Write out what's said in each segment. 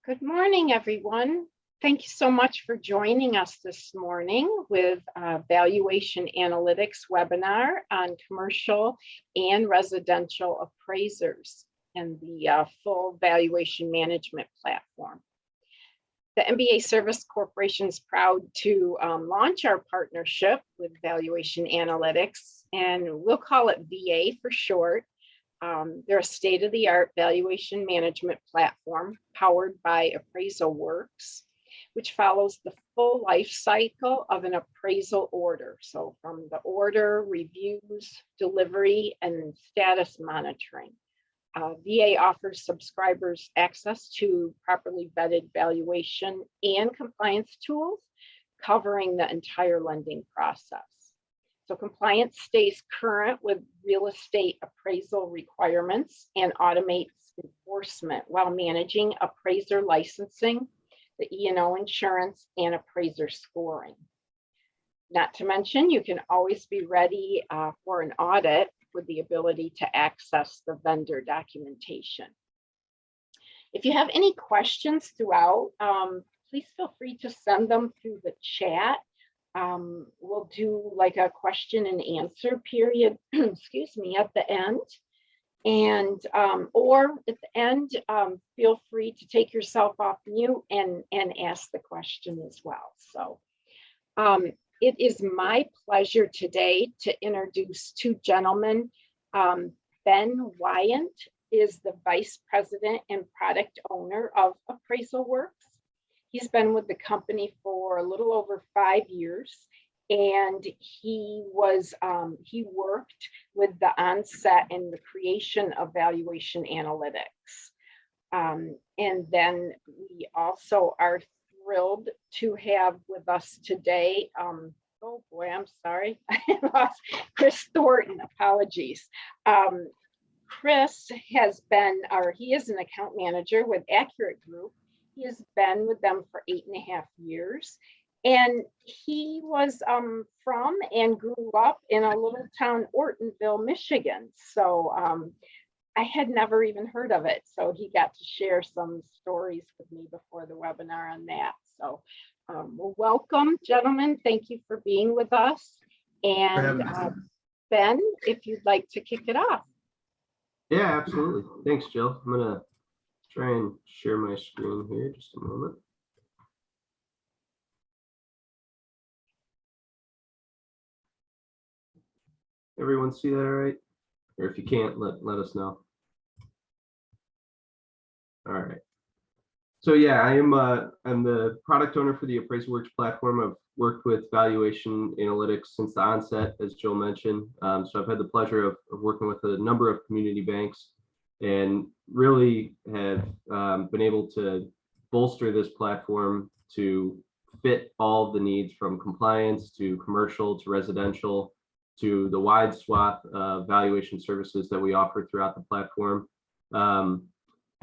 Good morning, everyone. Thank you so much for joining us this morning with Valuation Analytics webinar on commercial and residential appraisers and the full valuation management platform. The MBA Service Corporation is proud to launch our partnership with Valuation Analytics, and we'll call it VA for short. They're a state-of-the-art valuation management platform powered by Appraisal Works, which follows the full life cycle of an appraisal order. So from the order, reviews, delivery, and status monitoring. VA offers subscribers access to properly vetted valuation and compliance tools covering the entire lending process. So compliance stays current with real estate appraisal requirements and automates enforcement while managing appraiser licensing, the E&O insurance, and appraiser scoring. Not to mention, you can always be ready for an audit with the ability to access the vendor documentation. If you have any questions throughout, please feel free to send them through the chat. We'll do like a question and answer period, excuse me, at the end. And or at the end, feel free to take yourself off mute and ask the question as well. So it is my pleasure today to introduce two gentlemen. Ben Wyant is the Vice President and Product Owner of Appraisal Works. He's been with the company for a little over 5 years, and he worked with the onset and the creation of valuation analytics. And then we also are thrilled to have with us today, oh boy, I'm sorry, I lost Chris Thornton, apologies. Chris has been, he is an account manager with Accurate Group. He has been with them for 8.5 years, and he was from and grew up in a little town, Ortonville, Michigan. So I had never even heard of it. So he got to share some stories with me before the webinar on that. So well, welcome, gentlemen. Thank you for being with us. And Ben, if you'd like to kick it off. Yeah, absolutely. Thanks, Jill. I'm going to try and share my screen here just a moment. Everyone see that all right? Or if you can't, let us know. All right. So yeah, I'm the product owner for the Appraisal Works platform. I've worked with Valuation Analytics since the onset, as Jill mentioned. So I've had the pleasure of working with a number of community banks, and really have been able to bolster this platform to fit all the needs from compliance to commercial to residential to the wide swath of valuation services that we offer throughout the platform.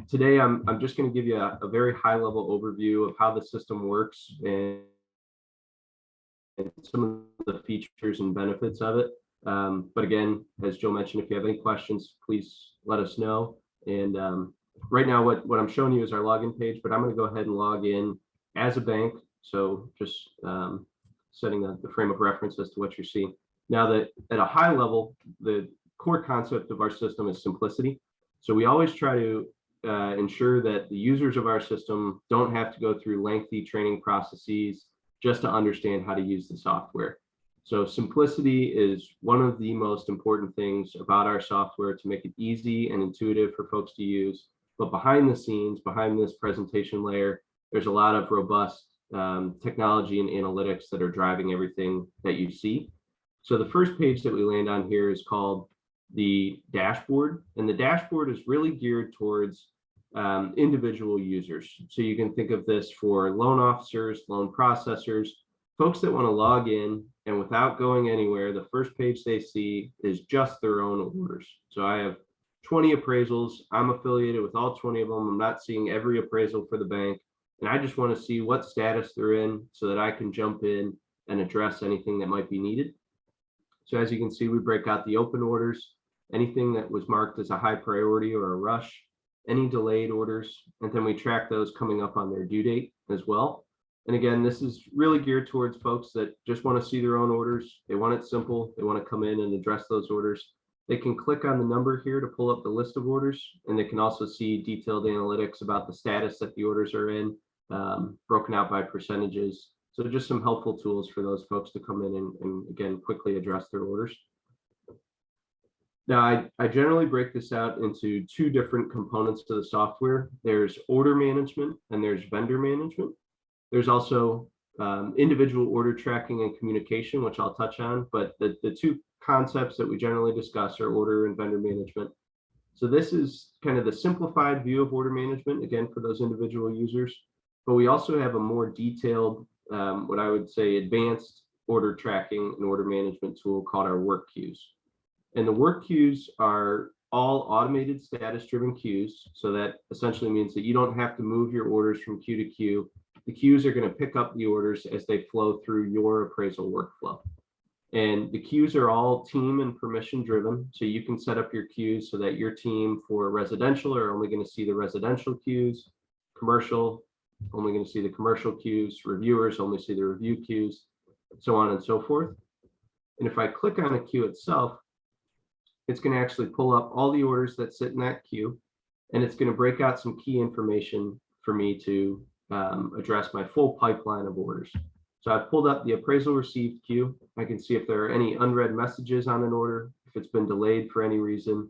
Today, I'm just going to give you a very high level overview of how the system works and some of the features and benefits of it. But again, as Jill mentioned, if you have any questions, please let us know. And right now, what I'm showing you is our login page, but I'm going to go ahead and log in as a bank. So just setting the frame of reference as to what you're seeing. Now that at a high level, the core concept of our system is simplicity. So we always try to ensure that the users of our system don't have to go through lengthy training processes just to understand how to use the software. So simplicity is one of the most important things about our software, to make it easy and intuitive for folks to use. But behind the scenes, behind this presentation layer, there's a lot of robust technology and analytics that are driving everything that you see. So the first page that we land on here is called the dashboard, and the dashboard is really geared towards individual users. So you can think of this for loan officers, loan processors, folks that want to log in and without going anywhere, the first page they see is just their own orders. So I have 20 appraisals. I'm affiliated with all 20 of them. I'm not seeing every appraisal for the bank, and I just want to see what status they're in so that I can jump in and address anything that might be needed. So as you can see, we break out the open orders, anything that was marked as a high priority or a rush, any delayed orders, and then we track those coming up on their due date as well. And again, this is really geared towards folks that just want to see their own orders. They want it simple. They want to come in and address those orders. They can click on the number here to pull up the list of orders, and they can also see detailed analytics about the status that the orders are in, broken out by percentages. So just some helpful tools for those folks to come in and again, quickly address their orders. Now, I generally break this out into two different components to the software. There's order management and there's vendor management. There's also individual order tracking and communication, which I'll touch on, but the two concepts that we generally discuss are order and vendor management. So this is kind of the simplified view of order management, again, for those individual users, but we also have a more detailed, what I would say, advanced order tracking and order management tool called our work queues. And the work queues are all automated status-driven queues. So that essentially means that you don't have to move your orders from queue to queue. The queues are going to pick up the orders as they flow through your appraisal workflow. And the queues are all team and permission driven. So you can set up your queues so that your team for residential are only going to see the residential queues, commercial, only going to see the commercial queues, reviewers only see the review queues, so on and so forth. And if I click on a queue itself, it's going to actually pull up all the orders that sit in that queue, and it's going to break out some key information for me to address my full pipeline of orders. So I've pulled up the appraisal received queue. I can see if there are any unread messages on an order, if it's been delayed for any reason,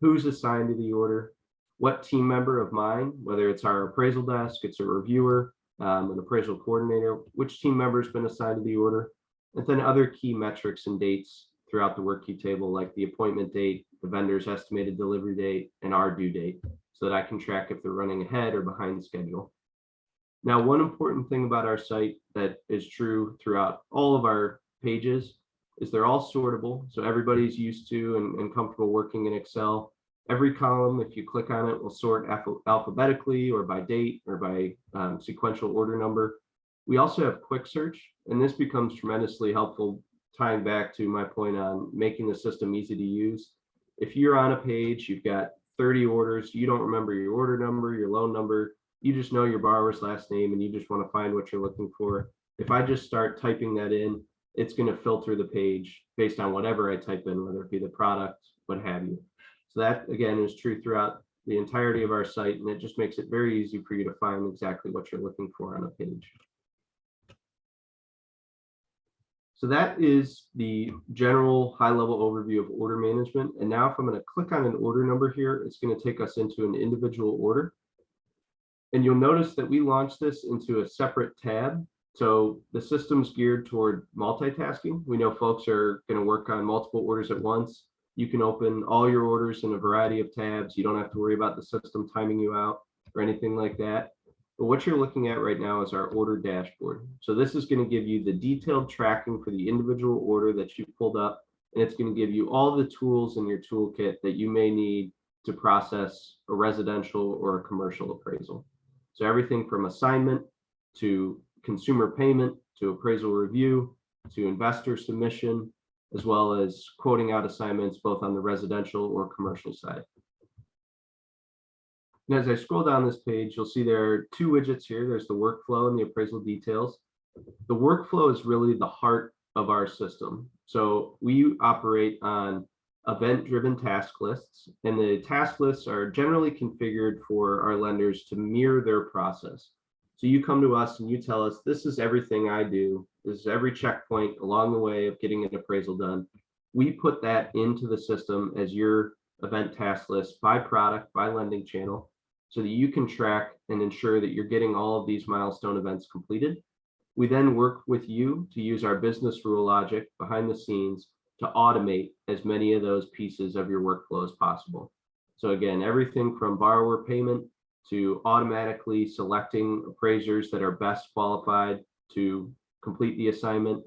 who's assigned to the order, what team member of mine, whether it's our appraisal desk, it's a reviewer, an appraisal coordinator, which team member has been assigned to the order, and then other key metrics and dates throughout the work queue table, like the appointment date, the vendor's estimated delivery date, and our due date, so that I can track if they're running ahead or behind schedule. Now, one important thing about our site that is true throughout all of our pages is they're all sortable. So everybody's used to and comfortable working in Excel. Every column, if you click on it, will sort alphabetically or by date or by sequential order number. We also have quick search, and this becomes tremendously helpful, tying back to my point on making the system easy to use. If you're on a page, you've got 30 orders, you don't remember your order number, your loan number, you just know your borrower's last name and you just want to find what you're looking for. If I just start typing that in, it's going to filter the page based on whatever I type in, whether it be the product, what have you. So that, again, is true throughout the entirety of our site, and it just makes it very easy for you to find exactly what you're looking for on a page. So that is the general high-level overview of order management. And now if I'm going to click on an order number here, it's going to take us into an individual order. And you'll notice that we launched this into a separate tab. So the system's geared toward multitasking. We know folks are going to work on multiple orders at once. You can open all your orders in a variety of tabs. You don't have to worry about the system timing you out or anything like that. But what you're looking at right now is our order dashboard. So this is going to give you the detailed tracking for the individual order that you pulled up, and it's going to give you all the tools in your toolkit that you may need to process a residential or a commercial appraisal. So everything from assignment to consumer payment to appraisal review to investor submission, as well as quoting out assignments both on the residential or commercial side. And as I scroll down this page, you'll see there are two widgets here. There's the workflow and the appraisal details. The workflow is really the heart of our system. So we operate on event-driven task lists, and the task lists are generally configured for our lenders to mirror their process. So you come to us and you tell us, this is everything I do. This is every checkpoint along the way of getting an appraisal done. We put that into the system as your event task list by product, by lending channel, so that you can track and ensure that you're getting all of these milestone events completed. We then work with you to use our business rule logic behind the scenes to automate as many of those pieces of your workflow as possible. So again, everything from borrower payment to automatically selecting appraisers that are best qualified to complete the assignment,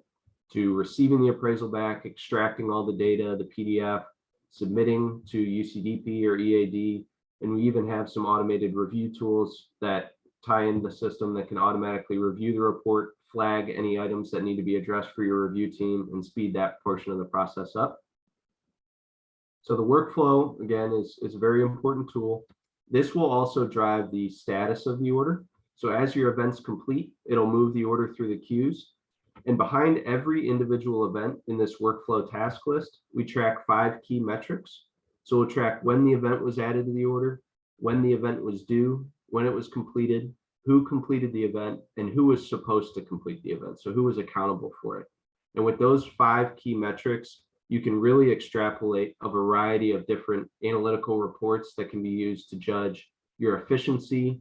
to receiving the appraisal back, extracting all the data, the PDF, submitting to UCDP or EAD. And we even have some automated review tools that tie in the system that can automatically review the report, flag any items that need to be addressed for your review team, and speed that portion of the process up. So the workflow, again, is a very important tool. This will also drive the status of the order. So as your events complete, it'll move the order through the queues. And behind every individual event in this workflow task list, we track 5 key metrics. So we'll track when the event was added to the order, when the event was due, when it was completed, who completed the event, and who was supposed to complete the event. So who was accountable for it. And with those 5 key metrics, you can really extrapolate a variety of different analytical reports that can be used to judge your efficiency,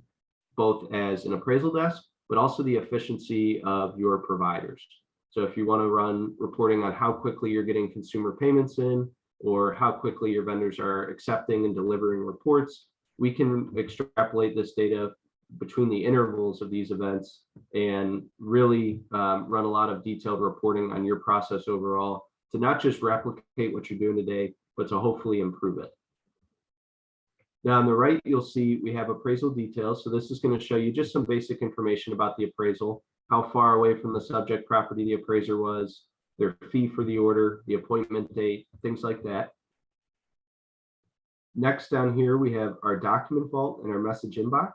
both as an appraisal desk, but also the efficiency of your providers. So if you want to run reporting on how quickly you're getting consumer payments in, or how quickly your vendors are accepting and delivering reports, we can extrapolate this data between the intervals of these events and really run a lot of detailed reporting on your process overall to not just replicate what you're doing today, but to hopefully improve it. Now on the right, you'll see we have appraisal details. So this is going to show you just some basic information about the appraisal, how far away from the subject property the appraiser was, their fee for the order, the appointment date, things like that. Next down here, we have our document vault and our message inbox.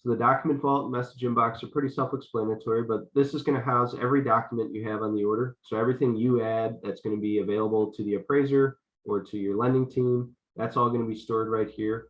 So the document vault and message inbox are pretty self-explanatory, but this is going to house every document you have on the order. So everything you add that's going to be available to the appraiser or to your lending team, that's all going to be stored right here.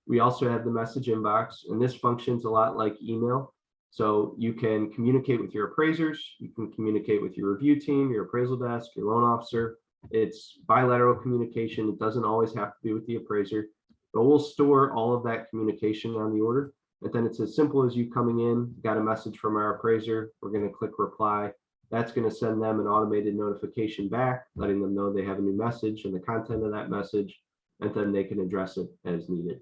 We also have the message inbox, and this functions a lot like email. So you can communicate with your appraisers, you can communicate with your review team, your appraisal desk, your loan officer. It's bilateral communication. It doesn't always have to be with the appraiser, but we'll store all of that communication on the order. And then it's as simple as you coming in, got a message from our appraiser, we're going to click reply. That's going to send them an automated notification back, letting them know they have a new message and the content of that message, and then they can address it as needed.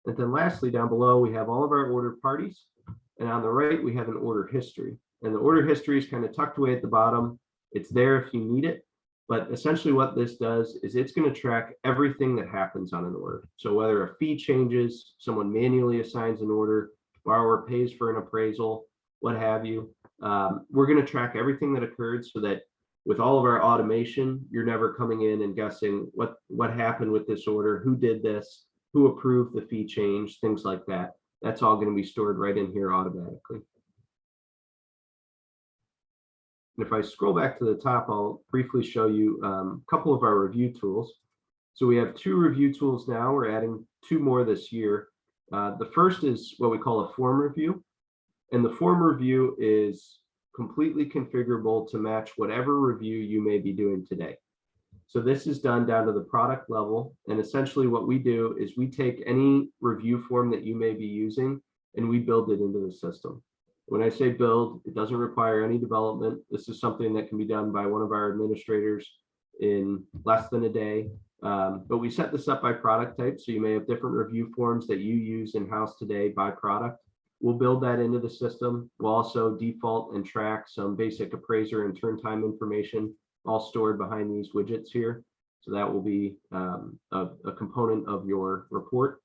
And then lastly, down below, we have all of our order parties. And on the right, we have an order history. And the order history is kind of tucked away at the bottom. It's there if you need it. But essentially what this does is it's going to track everything that happens on an order. So whether a fee changes, someone manually assigns an order, borrower pays for an appraisal, what have you, we're going to track everything that occurred so that with all of our automation, you're never coming in and guessing what happened with this order, who did this, who approved the fee change, things like that. That's all going to be stored right in here automatically. And if I scroll back to the top, I'll briefly show you a couple of our review tools. So we have 2 review tools now. We're adding 2 more this year. The first is what we call a form review. And the form review is completely configurable to match whatever review you may be doing today. So this is done down to the product level. And essentially what we do is we take any review form that you may be using and we build it into the system. When I say build, it doesn't require any development. This is something that can be done by one of our administrators in less than a day. But we set this up by product type. So you may have different review forms that you use in-house today by product. We'll build that into the system. We'll also default and track some basic appraiser and turn time information, all stored behind these widgets here. So that will be a component of your report.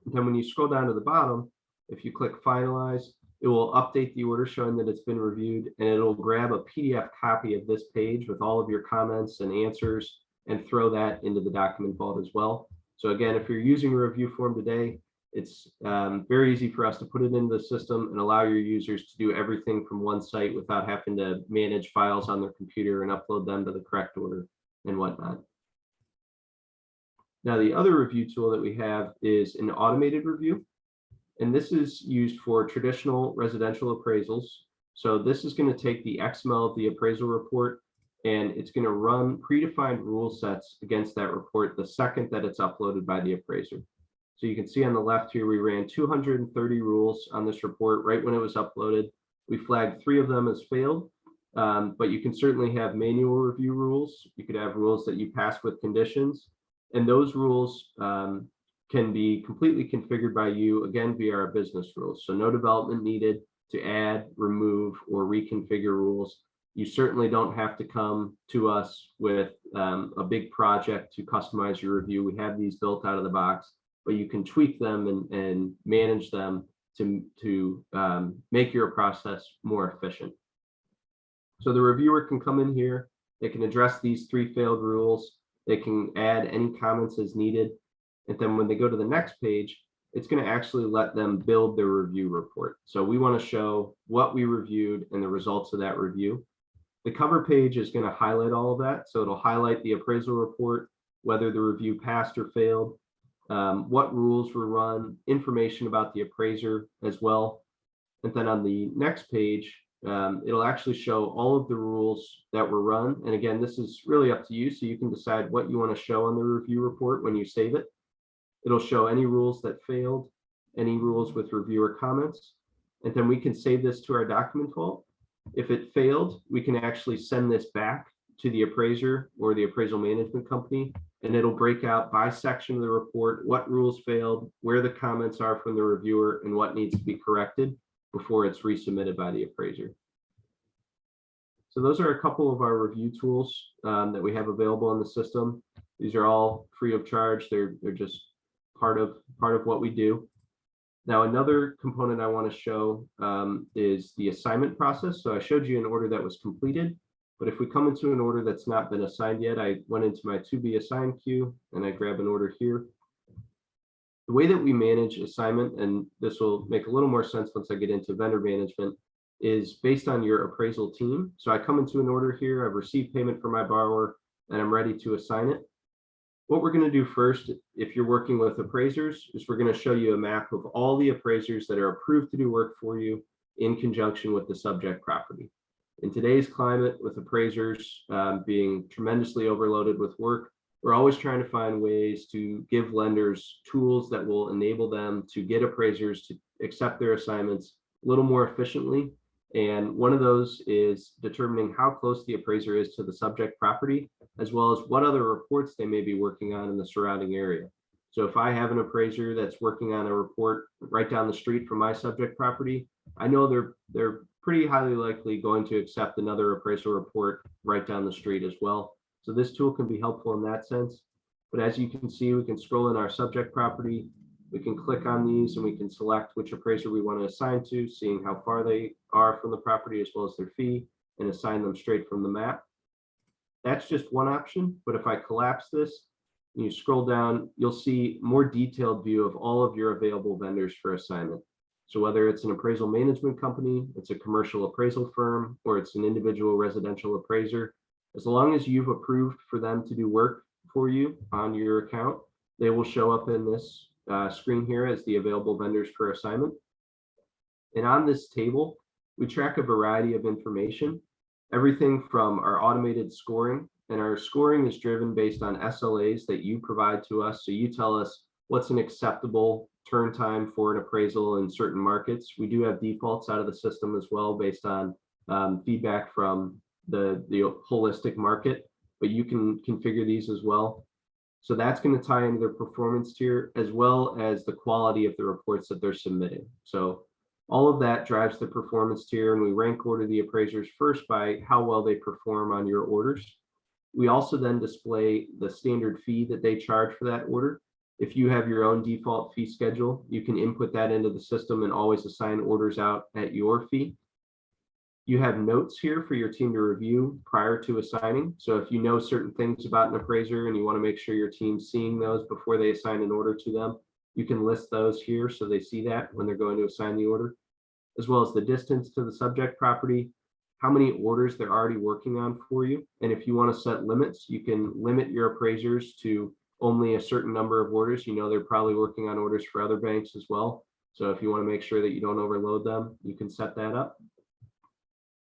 And then when you scroll down to the bottom, if you click finalize, it will update the order showing that it's been reviewed, and it'll grab a PDF copy of this page with all of your comments and answers and throw that into the document vault as well. So again, if you're using a review form today, it's very easy for us to put it into the system and allow your users to do everything from one site without having to manage files on their computer and upload them to the correct order and whatnot. Now, the other review tool that we have is an automated review. And this is used for traditional residential appraisals. So this is going to take the XML of the appraisal report and it's going to run predefined rule sets against that report the second that it's uploaded by the appraiser. So you can see on the left here, we ran 230 rules on this report right when it was uploaded. We flagged 3 of them as failed, but you can certainly have manual review rules. You could have rules that you pass with conditions, and those rules can be completely configured by you, again, via our business rules. So no development needed to add, remove, or reconfigure rules. You certainly don't have to come to us with a big project to customize your review. We have these built out of the box, but you can tweak them and manage them to make your process more efficient. So the reviewer can come in here, they can address these 3 failed rules, they can add any comments as needed. And then when they go to the next page, it's going to actually let them build their review report. So we want to show what we reviewed and the results of that review. The cover page is going to highlight all of that. So it'll highlight the appraisal report, whether the review passed or failed, what rules were run, information about the appraiser as well. And then on the next page, it'll actually show all of the rules that were run. And again, this is really up to you. So you can decide what you want to show on the review report when you save it. It'll show any rules that failed, any rules with reviewer comments. And then we can save this to our document vault. If it failed, we can actually send this back to the appraiser or the appraisal management company, and it'll break out by section of the report what rules failed, where the comments are from the reviewer, and what needs to be corrected before it's resubmitted by the appraiser. So those are a couple of our review tools that we have available in the system. These are all free of charge. They're just part of what we do. Now, another component I want to show is the assignment process. So I showed you an order that was completed, but if we come into an order that's not been assigned yet, I went into my to be assigned queue and I grab an order here. The way that we manage assignment, and this will make a little more sense once I get into vendor management, is based on your appraisal team. So I come into an order here, I've received payment from my borrower, and I'm ready to assign it. What we're going to do first, if you're working with appraisers, is we're going to show you a map of all the appraisers that are approved to do work for you in conjunction with the subject property. In today's climate, with appraisers being tremendously overloaded with work, we're always trying to find ways to give lenders tools that will enable them to get appraisers to accept their assignments a little more efficiently. And one of those is determining how close the appraiser is to the subject property, as well as what other reports they may be working on in the surrounding area. So if I have an appraiser that's working on a report right down the street from my subject property, I know they're pretty highly likely going to accept another appraisal report right down the street as well. So this tool can be helpful in that sense. But as you can see, we can scroll in our subject property. We can click on these and we can select which appraiser we want to assign to, seeing how far they are from the property as well as their fee, and assign them straight from the map. That's just one option, but if I collapse this and you scroll down, you'll see more detailed view of all of your available vendors for assignment. So whether it's an appraisal management company, it's a commercial appraisal firm, or it's an individual residential appraiser, as long as you've approved for them to do work for you on your account, they will show up in this screen here as the available vendors for assignment. And on this table, we track a variety of information, everything from our automated scoring, and our scoring is driven based on SLAs that you provide to us. So you tell us what's an acceptable turn time for an appraisal in certain markets. We do have defaults out of the system as well based on feedback from the holistic market, but you can configure these as well. So that's going to tie into their performance tier as well as the quality of the reports that they're submitting. So all of that drives the performance tier, and we rank order the appraisers first by how well they perform on your orders. We also then display the standard fee that they charge for that order. If you have your own default fee schedule, you can input that into the system and always assign orders out at your fee. You have notes here for your team to review prior to assigning. So if you know certain things about an appraiser and you want to make sure your team's seeing those before they assign an order to them, you can list those here so they see that when they're going to assign the order, as well as the distance to the subject property, how many orders they're already working on for you. And if you want to set limits, you can limit your appraisers to only a certain number of orders. You know, they're probably working on orders for other banks as well. So if you want to make sure that you don't overload them, you can set that up.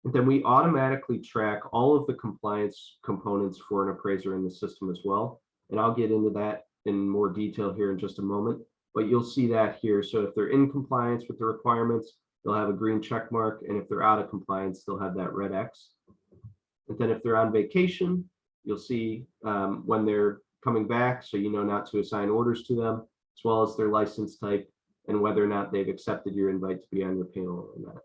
And then we automatically track all of the compliance components for an appraiser in the system as well. And I'll get into that in more detail here in just a moment, but you'll see that here. So if they're in compliance with the requirements, they'll have a green check mark. And if they're out of compliance, they'll have that red X. And then if they're on vacation, you'll see when they're coming back, so you know not to assign orders to them, as well as their license type and whether or not they've accepted your invite to be on your panel or not.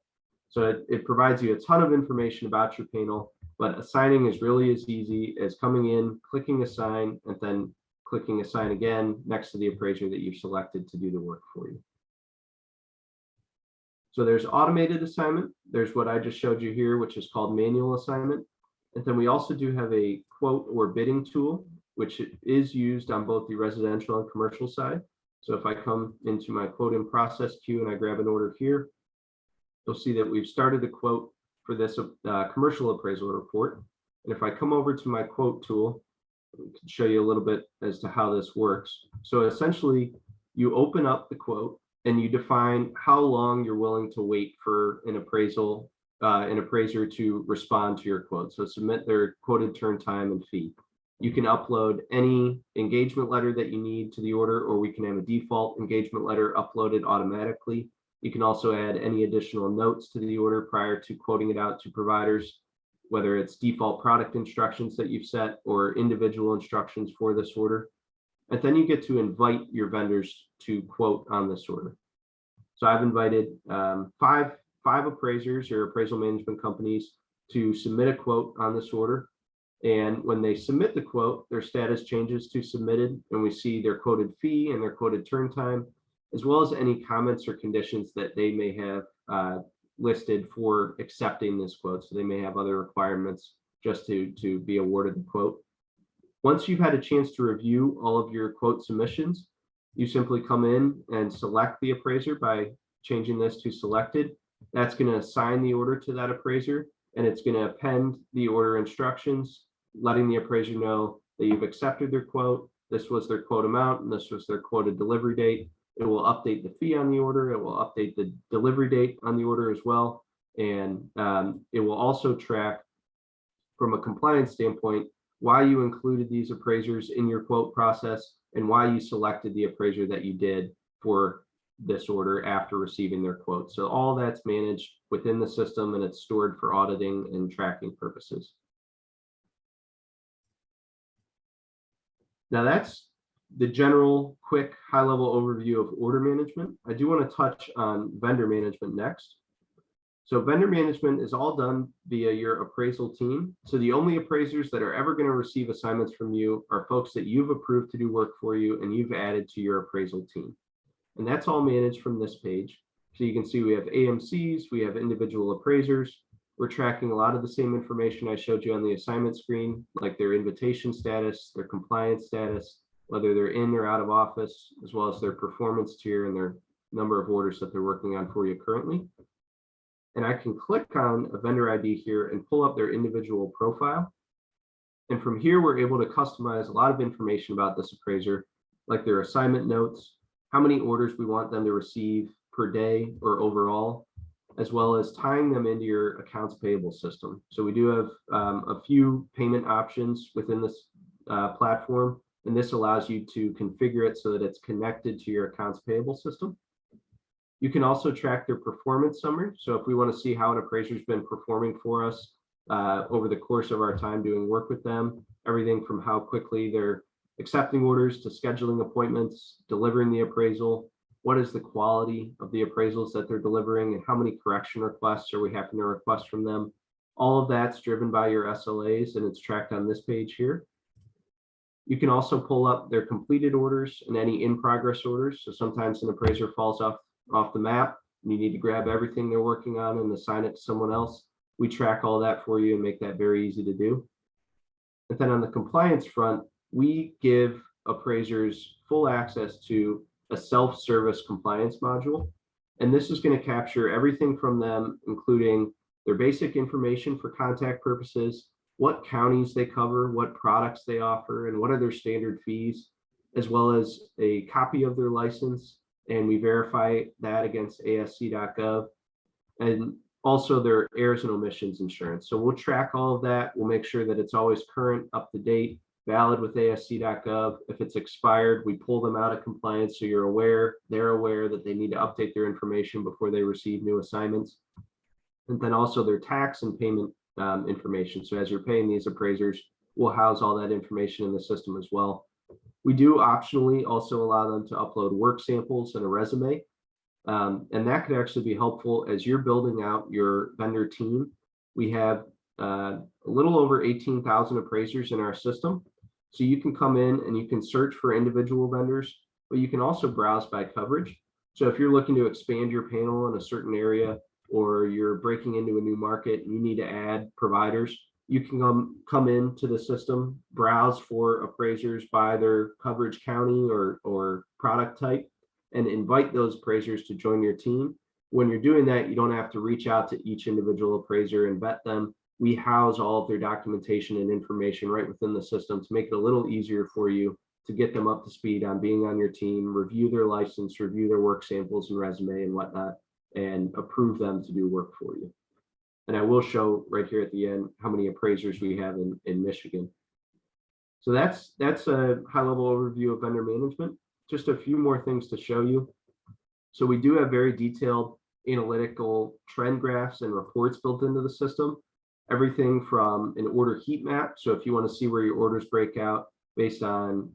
So it provides you a ton of information about your panel, but assigning is really as easy as coming in, clicking assign, and then clicking assign again next to the appraiser that you've selected to do the work for you. So there's automated assignment. There's what I just showed you here, which is called manual assignment. And then we also do have a quote or bidding tool. which is used on both the residential and commercial side. So if I come into my quote in process queue and I grab an order here, you'll see that we've started the quote for this commercial appraisal report. And if I come over to my quote tool, I can show you a little bit as to how this works. So essentially, you open up the quote and you define how long you're willing to wait for an appraiser to respond to your quote. So submit their quoted turn time and fee. You can upload any engagement letter that you need to the order, or we can have a default engagement letter uploaded automatically. You can also add any additional notes to the order prior to quoting it out to providers, whether it's default product instructions that you've set or individual instructions for this order. And then you get to invite your vendors to quote on this order. So I've invited five appraisers or appraisal management companies to submit a quote on this order. And when they submit the quote, their status changes to submitted, and we see their quoted fee and their quoted turn time, as well as any comments or conditions that they may have listed for accepting this quote. So they may have other requirements just to be awarded the quote. Once you've had a chance to review all of your quote submissions, you simply come in and select the appraiser by changing this to selected. That's going to assign the order to that appraiser, and it's going to append the order instructions, letting the appraiser know that you've accepted their quote. This was their quote amount, and this was their quoted delivery date. It will update the fee on the order. It will update the delivery date on the order as well. And it will also track, from a compliance standpoint, why you included these appraisers in your quote process and why you selected the appraiser that you did for this order after receiving their quote. So all that's managed within the system, and it's stored for auditing and tracking purposes. Now that's the general quick high-level overview of order management. I do want to touch on vendor management next. So vendor management is all done via your appraisal team. So the only appraisers that are ever going to receive assignments from you are folks that you've approved to do work for you and you've added to your appraisal team. And that's all managed from this page. So you can see we have AMCs, we have individual appraisers. We're tracking a lot of the same information I showed you on the assignment screen, like their invitation status, their compliance status, whether they're in or out of office, as well as their performance tier and their number of orders that they're working on for you currently. And I can click on a vendor ID here and pull up their individual profile. And from here, we're able to customize a lot of information about this appraiser, like their assignment notes, how many orders we want them to receive per day or overall, as well as tying them into your accounts payable system. So we do have a few payment options within this platform, and this allows you to configure it so that it's connected to your accounts payable system. You can also track their performance summary. So if we want to see how an appraiser's been performing for us over the course of our time doing work with them, everything from how quickly they're accepting orders to scheduling appointments, delivering the appraisal, what is the quality of the appraisals that they're delivering, and how many correction requests are we having to request from them. All of that's driven by your SLAs, and it's tracked on this page here. You can also pull up their completed orders and any in-progress orders. So sometimes an appraiser falls off the map and you need to grab everything they're working on and assign it to someone else. We track all that for you and make that very easy to do. And then on the compliance front, we give appraisers full access to a self-service compliance module. And this is going to capture everything from them, including their basic information for contact purposes, what counties they cover, what products they offer, and what are their standard fees, as well as a copy of their license. And we verify that against ASC.gov, and also their errors and omissions insurance. So we'll track all of that. We'll make sure that it's always current, up to date, valid with ASC.gov. If it's expired, we pull them out of compliance so you're aware, they're aware that they need to update their information before they receive new assignments. And then also their tax and payment information. So as you're paying these appraisers, we'll house all that information in the system as well. We do optionally also allow them to upload work samples and a resume. And that could actually be helpful as you're building out your vendor team. We have a little over 18,000 appraisers in our system. So you can come in and you can search for individual vendors, but you can also browse by coverage. So if you're looking to expand your panel in a certain area, or you're breaking into a new market and you need to add providers, you can come into the system, browse for appraisers by their coverage county or product type, and invite those appraisers to join your team. When you're doing that, you don't have to reach out to each individual appraiser and vet them. We house all of their documentation and information right within the system to make it a little easier for you to get them up to speed on being on your team, review their license, review their work samples and resume and whatnot, and approve them to do work for you. And I will show right here at the end how many appraisers we have in Michigan. So that's a high-level overview of vendor management. Just a few more things to show you. So we do have very detailed analytical trend graphs and reports built into the system. Everything from an order heat map. So if you want to see where your orders break out based on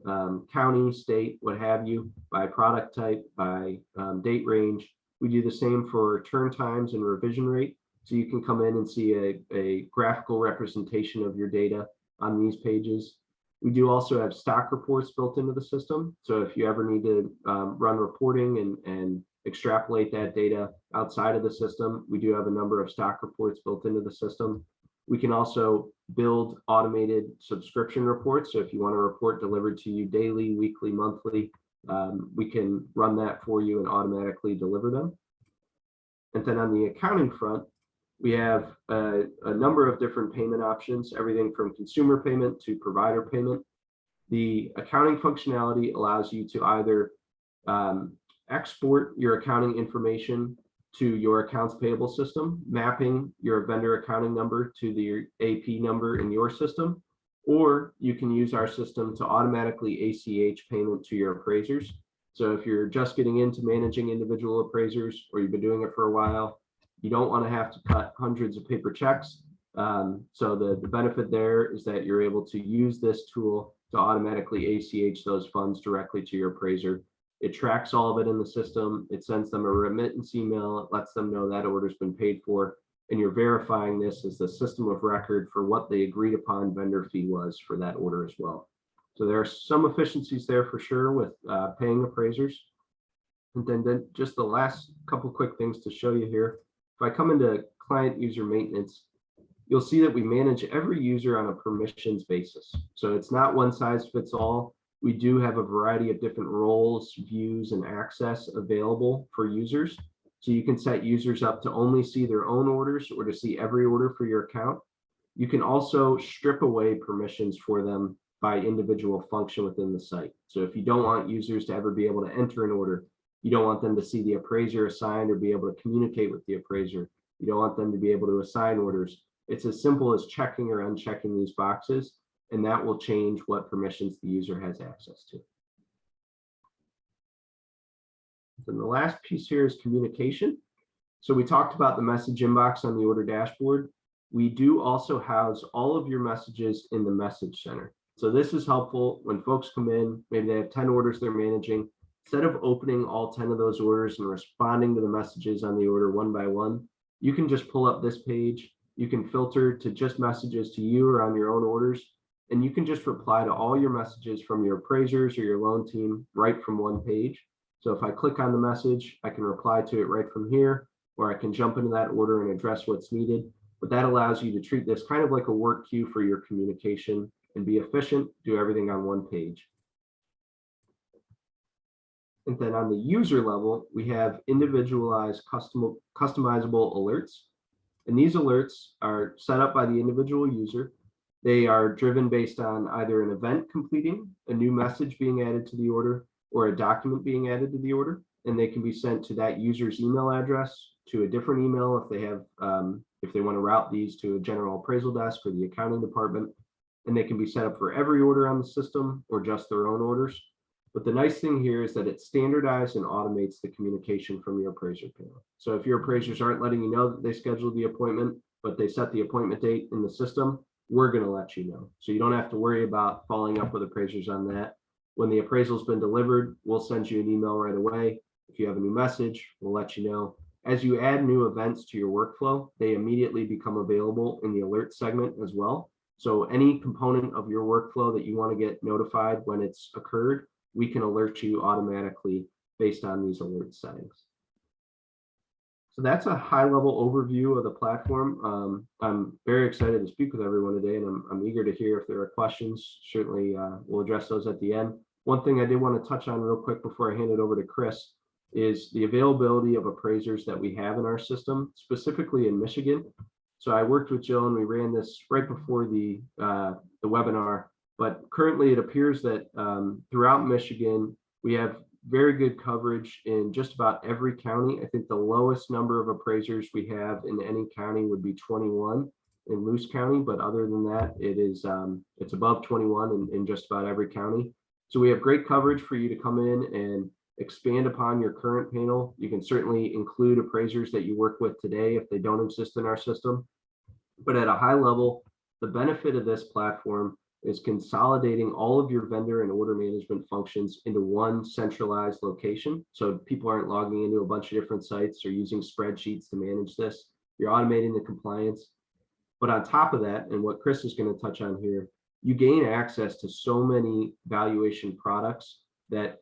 county, state, what have you, by product type, by date range. We do the same for turn times and revision rate. So you can come in and see a graphical representation of your data on these pages. We do also have stock reports built into the system. So if you ever need to run reporting and extrapolate that data outside of the system, we do have a number of stock reports built into the system. We can also build automated subscription reports. So if you want a report delivered to you daily, weekly, monthly, we can run that for you and automatically deliver them. And then on the accounting front, we have a number of different payment options, everything from consumer payment to provider payment. The accounting functionality allows you to either export your accounting information to your accounts payable system, mapping your vendor accounting number to the AP number in your system, or you can use our system to automatically ACH payment to your appraisers. So if you're just getting into managing individual appraisers, or you've been doing it for a while, you don't want to have to cut hundreds of paper checks. So the benefit there is that you're able to use this tool to automatically ACH those funds directly to your appraiser. It tracks all of it in the system. It sends them a remittance email. It lets them know that order's been paid for. And you're verifying this as the system of record for what the agreed upon vendor fee was for that order as well. So there are some efficiencies there for sure with paying appraisers. And then just the last couple quick things to show you here. If I come into client user maintenance, you'll see that we manage every user on a permissions basis. So it's not one size fits all. We do have a variety of different roles, views, and access available for users. So you can set users up to only see their own orders or to see every order for your account. You can also strip away permissions for them by individual function within the site. So if you don't want users to ever be able to enter an order, you don't want them to see the appraiser assigned or be able to communicate with the appraiser. You don't want them to be able to assign orders. It's as simple as checking or unchecking these boxes, and that will change what permissions the user has access to. Then the last piece here is communication. So we talked about the message inbox on the order dashboard. We do also house all of your messages in the message center. So this is helpful when folks come in, maybe they have 10 orders they're managing. Instead of opening all 10 of those orders and responding to the messages on the order one by one, you can just pull up this page. You can filter to just messages to you or on your own orders, and you can just reply to all your messages from your appraisers or your loan team right from one page. So if I click on the message, I can reply to it right from here, or I can jump into that order and address what's needed. But that allows you to treat this kind of like a work queue for your communication and be efficient, do everything on one page. And then on the user level, we have individualized customizable alerts. And these alerts are set up by the individual user. They are driven based on either an event completing, a new message being added to the order, or a document being added to the order. And they can be sent to that user's email address, to a different email if they have, if they want to route these to a general appraisal desk or the accounting department. And they can be set up for every order on the system or just their own orders. But the nice thing here is that it's standardized and automates the communication from your appraiser panel. So if your appraisers aren't letting you know that they scheduled the appointment, but they set the appointment date in the system, we're going to let you know. So you don't have to worry about following up with appraisers on that. When the appraisal's been delivered, we'll send you an email right away. If you have a new message, we'll let you know. As you add new events to your workflow, they immediately become available in the alert segment as well. So any component of your workflow that you want to get notified when it's occurred, we can alert you automatically based on these alert settings. So that's a high-level overview of the platform. I'm very excited to speak with everyone today, and I'm eager to hear if there are questions. Certainly, we'll address those at the end. One thing I did want to touch on real quick before I hand it over to Chris is the availability of appraisers that we have in our system, specifically in Michigan. So I worked with Jill and we ran this right before the webinar, but currently it appears that throughout Michigan, we have very good coverage in just about every county. I think the lowest number of appraisers we have in any county would be 21 in Luce County, but other than that, it's above 21 in just about every county. So we have great coverage for you to come in and expand upon your current panel. You can certainly include appraisers that you work with today if they don't exist in our system. But at a high level, the benefit of this platform is consolidating all of your vendor and order management functions into one centralized location. So people aren't logging into a bunch of different sites or using spreadsheets to manage this. You're automating the compliance. But on top of that, and what Chris is going to touch on here, you gain access to so many valuation products that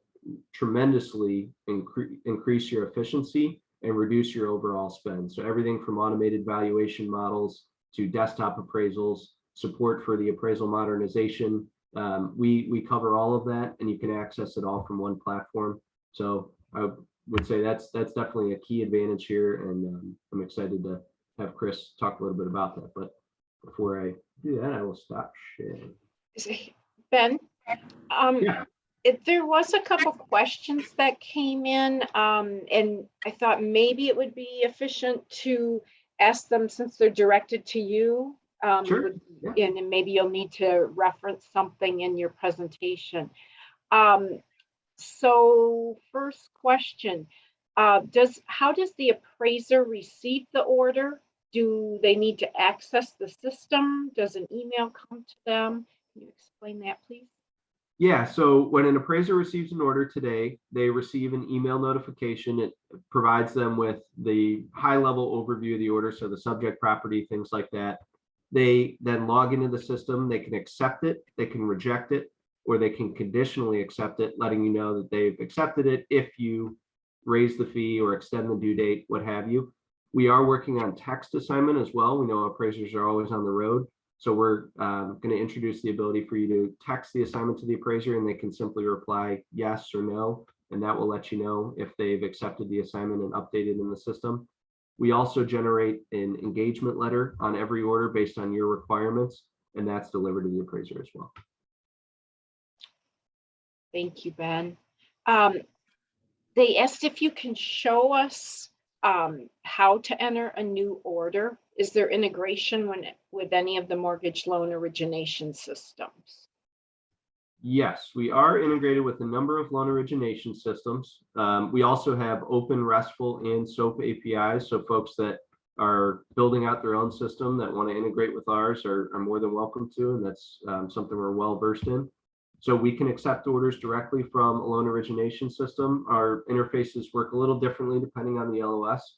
tremendously increase your efficiency and reduce your overall spend. So everything from automated valuation models to desktop appraisals, support for the appraisal modernization. We cover all of that, and you can access it all from one platform. So I would say that's definitely a key advantage here, and I'm excited to have Chris talk a little bit about that. But before I do that, I will stop sharing. Ben, Yeah. There was a couple questions that came in, and I thought maybe it would be efficient to ask them since they're directed to you. Sure. Yeah. And maybe you'll need to reference something in your presentation. So first question, how does the appraiser receive the order? Do they need to access the system? Does an email come to them? Can you explain that, please? Yeah, so when an appraiser receives an order today, they receive an email notification. It provides them with the high-level overview of the order, so the subject property, things like that. They then log into the system. They can accept it, they can reject it, or they can conditionally accept it, letting you know that they've accepted it if you raise the fee or extend the due date, what have you. We are working on text assignment as well. We know appraisers are always on the road. So we're going to introduce the ability for you to text the assignment to the appraiser, and they can simply reply yes or no, and that will let you know if they've accepted the assignment and updated in the system. We also generate an engagement letter on every order based on your requirements, and that's delivered to the appraiser as well. Thank you, Ben. They asked if you can show us how to enter a new order. Is there integration with any of the mortgage loan origination systems? Yes, we are integrated with a number of loan origination systems. We also have open, RESTful, and SOAP APIs. So folks that are building out their own system that want to integrate with ours are more than welcome to, and that's something we're well versed in. So we can accept orders directly from a loan origination system. Our interfaces work a little differently depending on the LOS.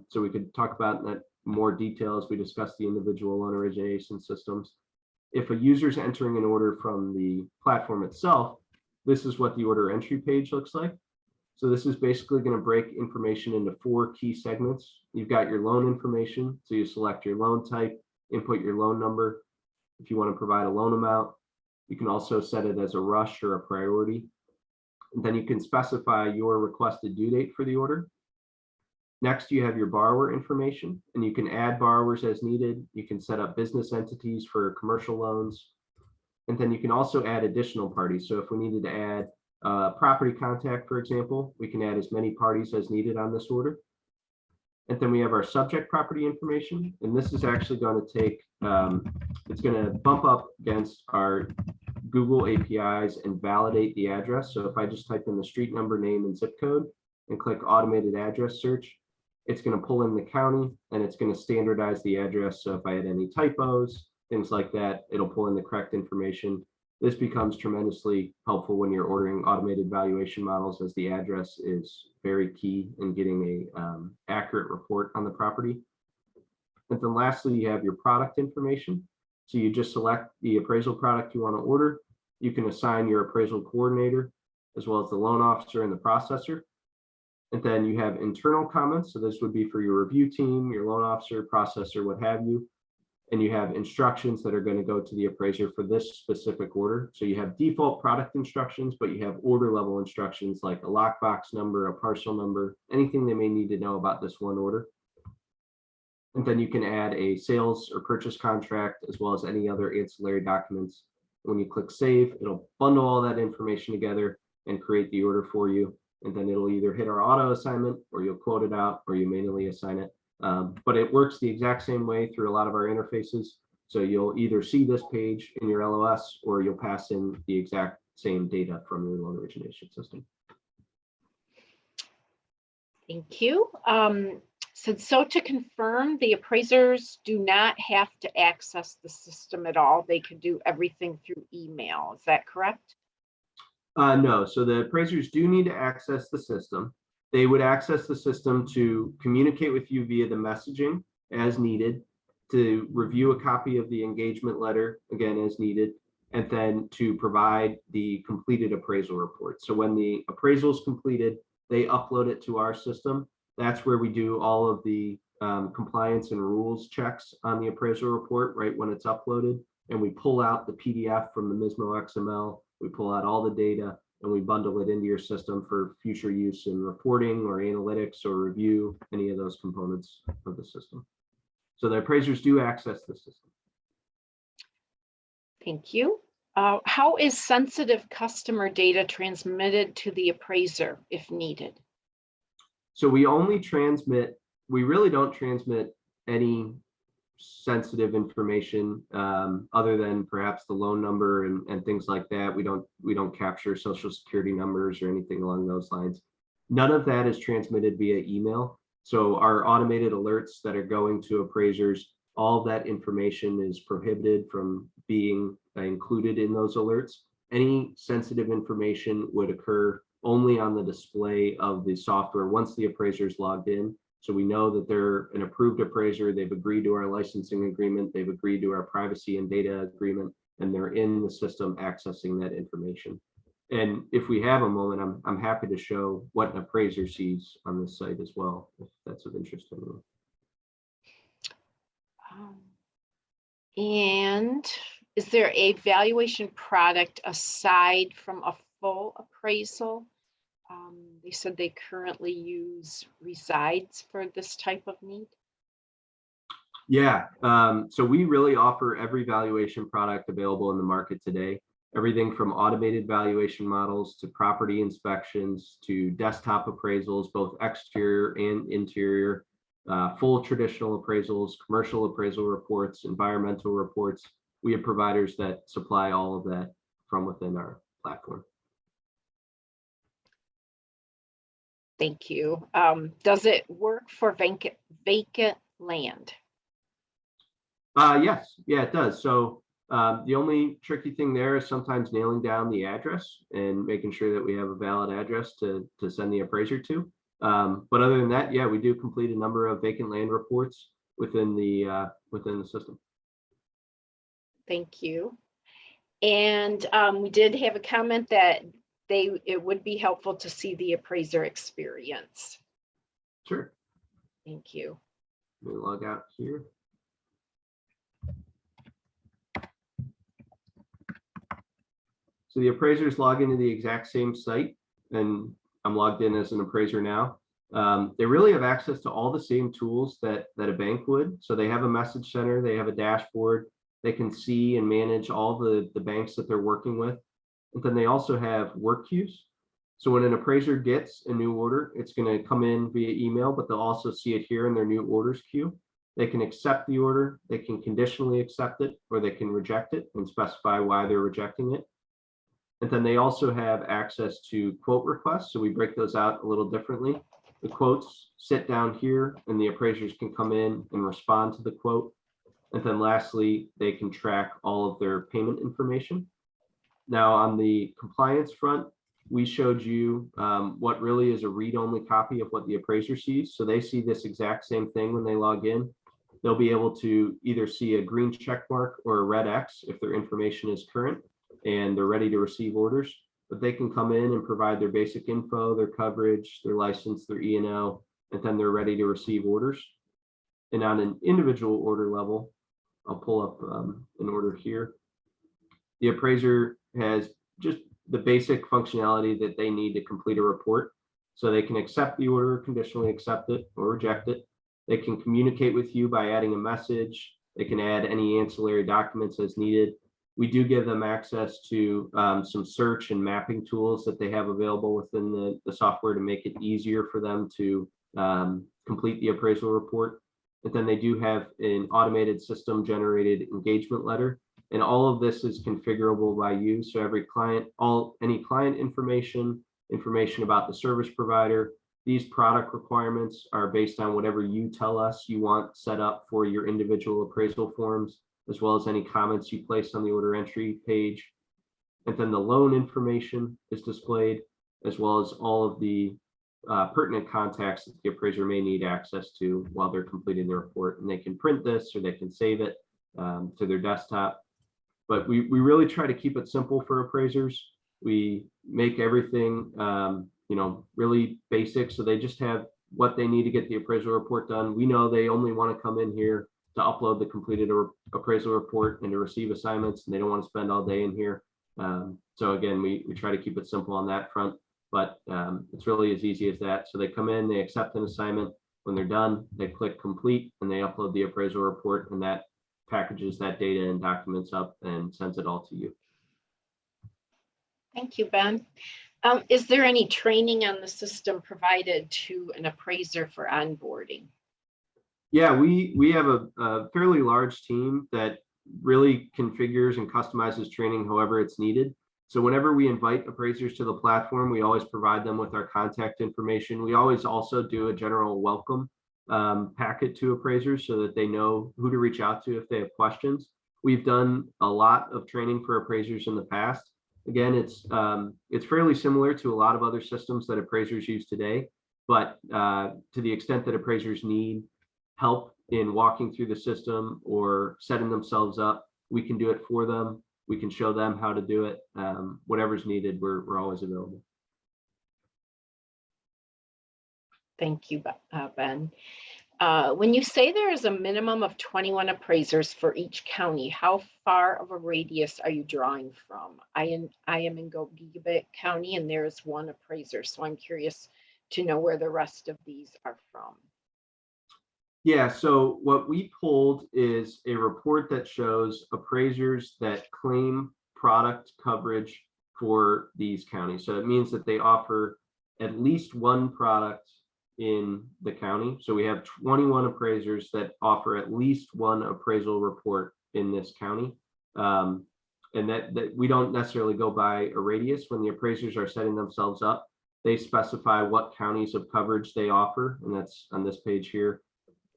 So we could talk about that in more detail as we discuss the individual loan origination systems. If a user is entering an order from the platform itself, this is what the order entry page looks like. So this is basically going to break information into 4 key segments. You've got your loan information. So you select your loan type, input your loan number. If you want to provide a loan amount, you can also set it as a rush or a priority. And then you can specify your requested due date for the order. Next, you have your borrower information, and you can add borrowers as needed. You can set up business entities for commercial loans. And then you can also add additional parties. So if we needed to add property contact, for example, we can add as many parties as needed on this order. And then we have our subject property information. And this is actually going to take, it's going to bump up against our Google APIs and validate the address. So if I just type in the street number, name, and zip code and click automated address search, it's going to pull in the county and it's going to standardize the address. So if I had any typos, things like that, it'll pull in the correct information. This becomes tremendously helpful when you're ordering automated valuation models, as the address is very key in getting a accurate report on the property. And then lastly, you have your product information. So you just select the appraisal product you want to order. You can assign your appraisal coordinator, as well as the loan officer and the processor. And then you have internal comments. So this would be for your review team, your loan officer, processor, what have you. And you have instructions that are going to go to the appraiser for this specific order. So you have default product instructions, but you have order level instructions like a lockbox number, a parcel number, anything they may need to know about this one order. And then you can add a sales or purchase contract, as well as any other ancillary documents. When you click save, it'll bundle all that information together and create the order for you. And then it'll either hit our auto assignment, or you'll quote it out, or you manually assign it. But it works the exact same way through a lot of our interfaces. So you'll either see this page in your LOS, or you'll pass in the exact same data from your loan origination system. Thank you. So to confirm, the appraisers do not have to access the system at all. They could do everything through email. Is that correct? No, so the appraisers do need to access the system. They would access the system to communicate with you via the messaging as needed, to review a copy of the engagement letter, again, as needed, and then to provide the completed appraisal report. So when the appraisal is completed, they upload it to our system. That's where we do all of the compliance and rules checks on the appraisal report, right when it's uploaded. And we pull out the PDF from the MISMO XML, we pull out all the data, and we bundle it into your system for future use in reporting or analytics or review, any of those components of the system. So the appraisers do access the system. Thank you. How is sensitive customer data transmitted to the appraiser if needed? So we really don't transmit any sensitive information other than perhaps the loan number and things like that. We don't capture social security numbers or anything along those lines. None of that is transmitted via email. So our automated alerts that are going to appraisers, all of that information is prohibited from being included in those alerts. Any sensitive information would occur only on the display of the software once the appraiser is logged in. So we know that they're an approved appraiser, they've agreed to our licensing agreement, they've agreed to our privacy and data agreement, and they're in the system accessing that information. And if we have a moment, I'm happy to show what an appraiser sees on this site as well, if that's of interest to anyone. And is there a valuation product aside from a full appraisal? They said they currently use resides for this type of need. Yeah, so we really offer every valuation product available in the market today. Everything from automated valuation models to property inspections to desktop appraisals, both exterior and interior, full traditional appraisals, commercial appraisal reports, environmental reports. We have providers that supply all of that from within our platform. Thank you. Does it work for vacant land? Yes, yeah, it does. So the only tricky thing there is sometimes nailing down the address and making sure that we have a valid address to send the appraiser to. But other than that, yeah, we do complete a number of vacant land reports within the system. Thank you. And we did have a comment that it would be helpful to see the appraiser experience. Sure. Thank you. Let me log out here. So the appraisers log into the exact same site, and I'm logged in as an appraiser now. They really have access to all the same tools that a bank would. So they have a message center, they have a dashboard, they can see and manage all the banks that they're working with. And then they also have work queues. So when an appraiser gets a new order, it's going to come in via email, but they'll also see it here in their new orders queue. They can accept the order, they can conditionally accept it, or they can reject it and specify why they're rejecting it. And then they also have access to quote requests. So we break those out a little differently. The quotes sit down here and the appraisers can come in and respond to the quote. And then lastly, they can track all of their payment information. Now on the compliance front, we showed you what really is a read-only copy of what the appraiser sees. So they see this exact same thing when they log in. They'll be able to either see a green check mark or a red X if their information is current and they're ready to receive orders. but they can come in and provide their basic info, their coverage, their license, their E&O, and then they're ready to receive orders. And on an individual order level, I'll pull up an order here. The appraiser has just the basic functionality that they need to complete a report. So they can accept the order, conditionally accept it or reject it. They can communicate with you by adding a message. They can add any ancillary documents as needed. We do give them access to some search and mapping tools that they have available within the software to make it easier for them to complete the appraisal report. And then they do have an automated system generated engagement letter. And all of this is configurable by you. So every client, any client information about the service provider, these product requirements are based on whatever you tell us you want set up for your individual appraisal forms, as well as any comments you place on the order entry page. And then the loan information is displayed, as well as all of the pertinent contacts that the appraiser may need access to while they're completing the report. And they can print this or they can save it to their desktop. But we really try to keep it simple for appraisers. We make everything really basic, so they just have what they need to get the appraisal report done. We know they only want to come in here to upload the completed appraisal report and to receive assignments, and they don't want to spend all day in here. So again, we try to keep it simple on that front, but it's really as easy as that. So they come in, they accept an assignment. When they're done, they click complete and they upload the appraisal report, and that packages that data and documents up and sends it all to you. Thank you, Ben. Is there any training on the system provided to an appraiser for onboarding? Yeah, we have a fairly large team that really configures and customizes training however it's needed. So whenever we invite appraisers to the platform, we always provide them with our contact information. We always also do a general welcome packet to appraisers so that they know who to reach out to if they have questions. We've done a lot of training for appraisers in the past. Again, it's fairly similar to a lot of other systems that appraisers use today, but to the extent that appraisers need help in walking through the system or setting themselves up, we can do it for them. We can show them how to do it. Whatever's needed, we're always available. Thank you, Ben. When you say there is a minimum of 21 appraisers for each county, how far of a radius are you drawing from? I am in Gogebic County, and there is one appraiser, so I'm curious to know where the rest of these are from. Yeah, so what we pulled is a report that shows appraisers that claim product coverage for these counties. So it means that they offer at least one product in the county. So we have 21 appraisers that offer at least one appraisal report in this county. And that we don't necessarily go by a radius. When the appraisers are setting themselves up, they specify what counties of coverage they offer, and that's on this page here,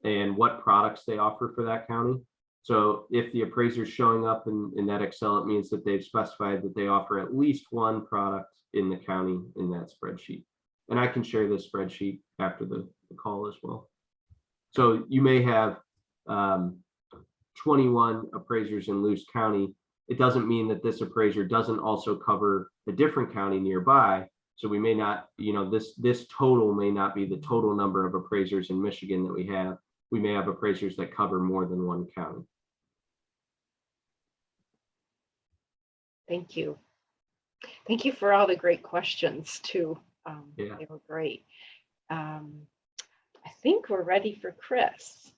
and what products they offer for that county. So if the appraiser is showing up in that Excel, it means that they've specified that they offer at least one product in the county in that spreadsheet. And I can share this spreadsheet after the call as well. So you may have 21 appraisers in Luce County. It doesn't mean that this appraiser doesn't also cover a different county nearby. So we may not, this total may not be the total number of appraisers in Michigan that we have. We may have appraisers that cover more than one county. Thank you. Thank you for all the great questions too. Yeah. They were great. I think we're ready for Chris.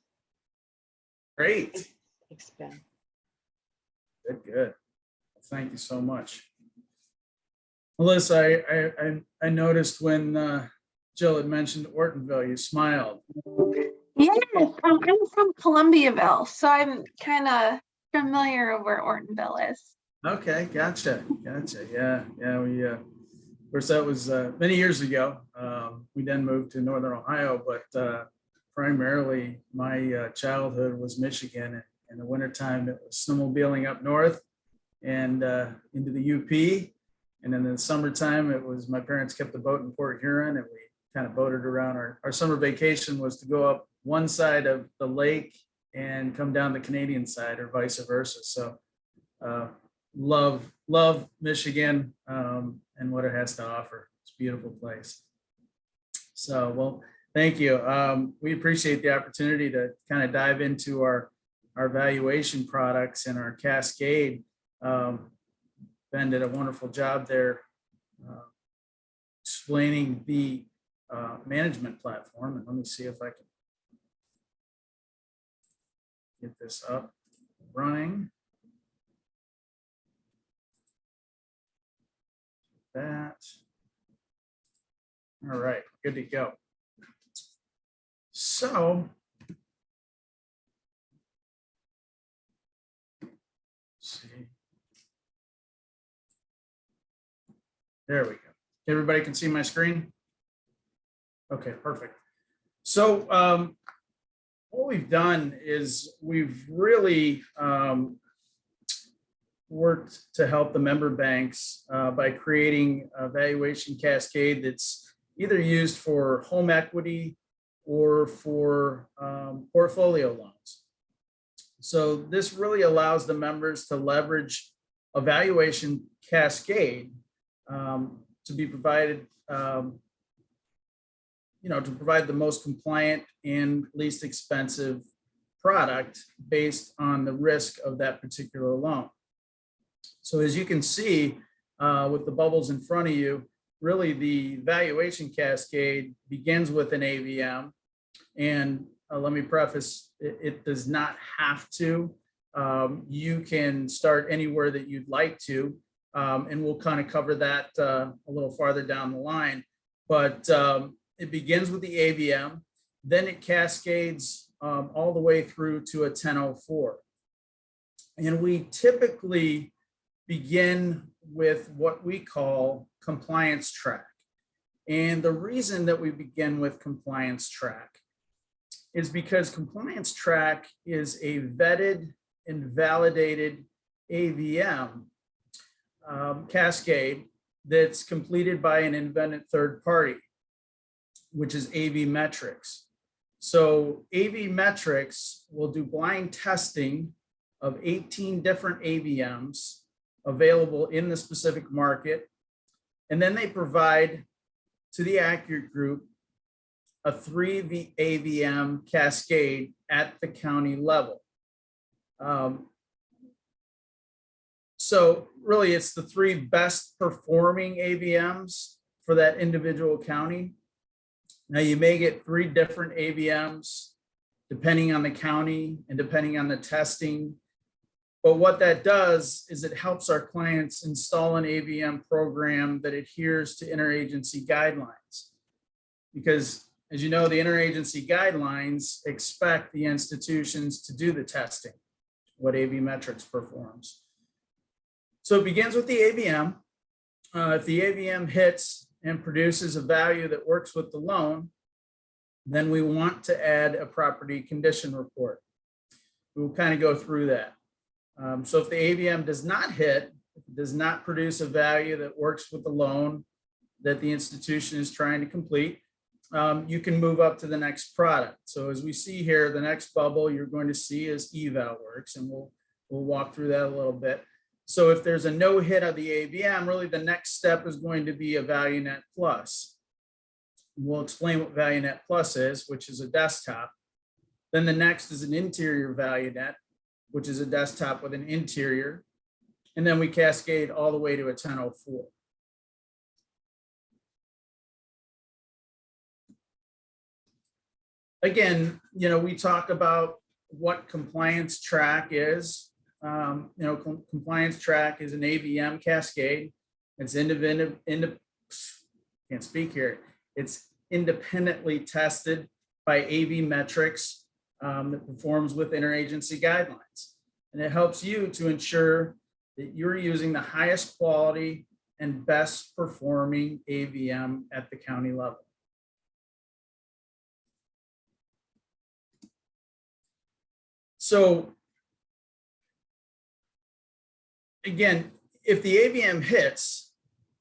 Great. Thanks, Ben. Good. Thank you so much. Melissa, I noticed when Jill had mentioned Ortonville, you smiled. Yes, I'm from Columbiaville, so I'm kind of familiar with where Ortonville is. Okay, gotcha. Yeah. We, of course, that was many years ago. We then moved to Northern Ohio, but primarily my childhood was Michigan. In the wintertime, it was snowmobiling up north and into the UP. And then in the summertime, it was my parents kept a boat in Port Huron, and we kind of boated around. Our summer vacation was to go up one side of the lake and come down the Canadian side, or vice versa. So love love Michigan and what it has to offer. It's a beautiful place. So, well, thank you. We appreciate the opportunity to kind of dive into our valuation products and our cascade. Ben did a wonderful job there explaining the management platform. And let me see if I can get this up running. That. All right, good to go. So, let's see. There we go. Everybody can see my screen? Okay, perfect. So what we've done is we've really worked to help the member banks by creating a valuation cascade that's either used for home equity or for portfolio loans. So this really allows the members to leverage a valuation cascade to be provided, to provide the most compliant and least expensive product based on the risk of that particular loan. So as you can see with the bubbles in front of you, really the valuation cascade begins with an AVM. And let me preface, it does not have to. You can start anywhere that you'd like to. And we'll kind of cover that a little farther down the line. But it begins with the AVM, then it cascades all the way through to a 1004. And we typically begin with what we call compliance track. And the reason that we begin with compliance track is because compliance track is a vetted and validated AVM cascade that's completed by an independent third party, which is AV Metrics. So AV Metrics will do blind testing of 18 different AVMs available in the specific market. And then they provide to the Accurate Group a 3 AVM cascade at the county level. So really it's the 3 best performing AVMs for that individual county. Now you may get 3 different AVMs depending on the county and depending on the testing. But what that does is it helps our clients install an AVM program that adheres to interagency guidelines. Because as you know, the interagency guidelines expect the institutions to do the testing, what AV Metrics performs. So it begins with the AVM. If the AVM hits and produces a value that works with the loan, then we want to add a property condition report. We'll kind of go through that. So if the AVM does not hit, does not produce a value that works with the loan that the institution is trying to complete, you can move up to the next product. So as we see here, the next bubble you're going to see is eval works, and we'll walk through that a little bit. So if there's a no hit of the AVM, really the next step is going to be a ValueNet Plus. We'll explain what ValueNet Plus is, which is a desktop. Then the next is an interior ValueNet, which is a desktop with an interior. And then we cascade all the way to a 1004. Again, we talk about what compliance track is. Compliance track is an AVM cascade. It's It's independently tested by AV Metrics that performs with interagency guidelines. And it helps you to ensure that you're using the highest quality and best performing AVM at the county level. So again, if the AVM hits,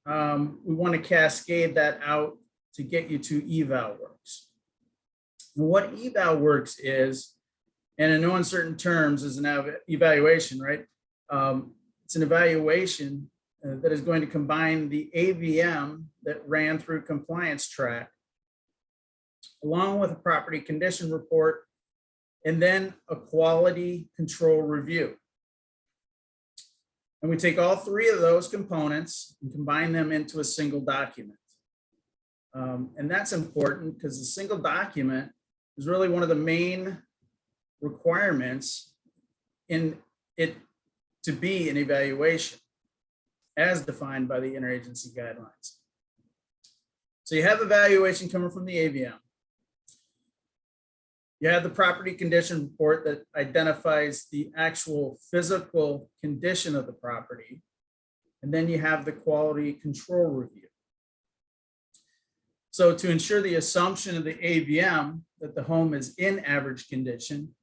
we want to cascade that out to get you to eval works. And what eval works is, and in no uncertain terms, is an evaluation, right? It's an evaluation that is going to combine the AVM that ran through compliance track, along with a property condition report, and then a quality control review. And we take all three of those components and combine them into a single document. And that's important because the single document is really one of the main requirements in it to be an evaluation as defined by the interagency guidelines. So you have evaluation coming from the AVM. You have the property condition report that identifies the actual physical condition of the property. And then you have the quality control review. So to ensure the assumption of the AVM that the home is in average condition,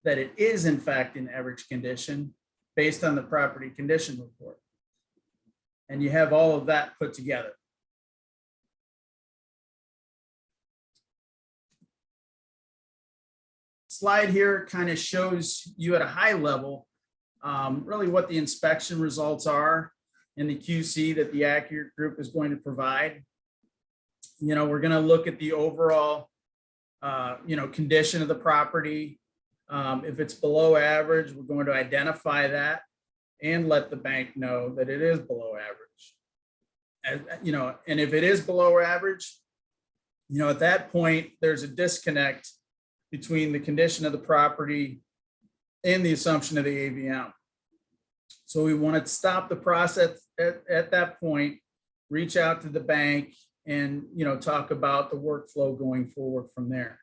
that it is in fact in average condition based on the property condition report. And you have all of that put together. Slide here kind of shows you at a high level really what the inspection results are and the QC that the Accurate Group is going to provide. You know, we're going to look at the overall, condition of the property. If it's below average, we're going to identify that and let the bank know that it is below average. And if it is below average, at that point, there's a disconnect between the condition of the property and the assumption of the AVM. So we want to stop the process at that point, reach out to the bank and, talk about the workflow going forward from there.